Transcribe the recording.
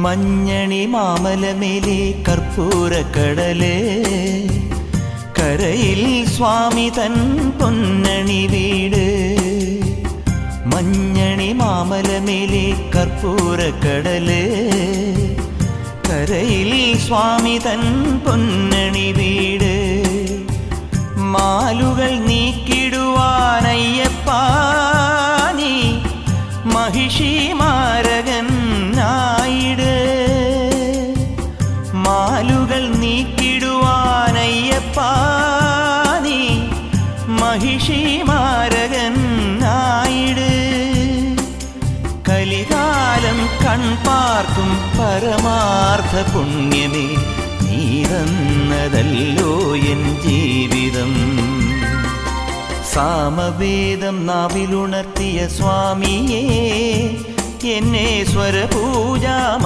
മഞ്ഞണി മാമലമേലെ കർപ്പൂരക്കടല്, കരയിൽ സ്വാമി തൻ പൊന്നണി വീട്. മഞ്ഞണി മാമലമേലെ കർപ്പൂരക്കടല്, കരയിൽ സ്വാമി തൻ പൊന്നണി വീട്. മാലുകൾ നീക്കിടുവാനയ്യപ്പാ നീ മഹിഷി മാരകൻ ആയിട്. മാലുകൾ നീക്കിടുവാനയ്യപ്പാ നീ മഹിഷി മാരകൻ ആയിട്. കലികാലം കൺപാർക്കും പരമാർത്ഥ പുണ്യമേ, നീ തന്നതല്ലോ എൻ ജീവിതം. സാമവേദം നാവിലുണർത്തിയ സ്വാമിയേ, എന്നെ സ്വരപൂജാമ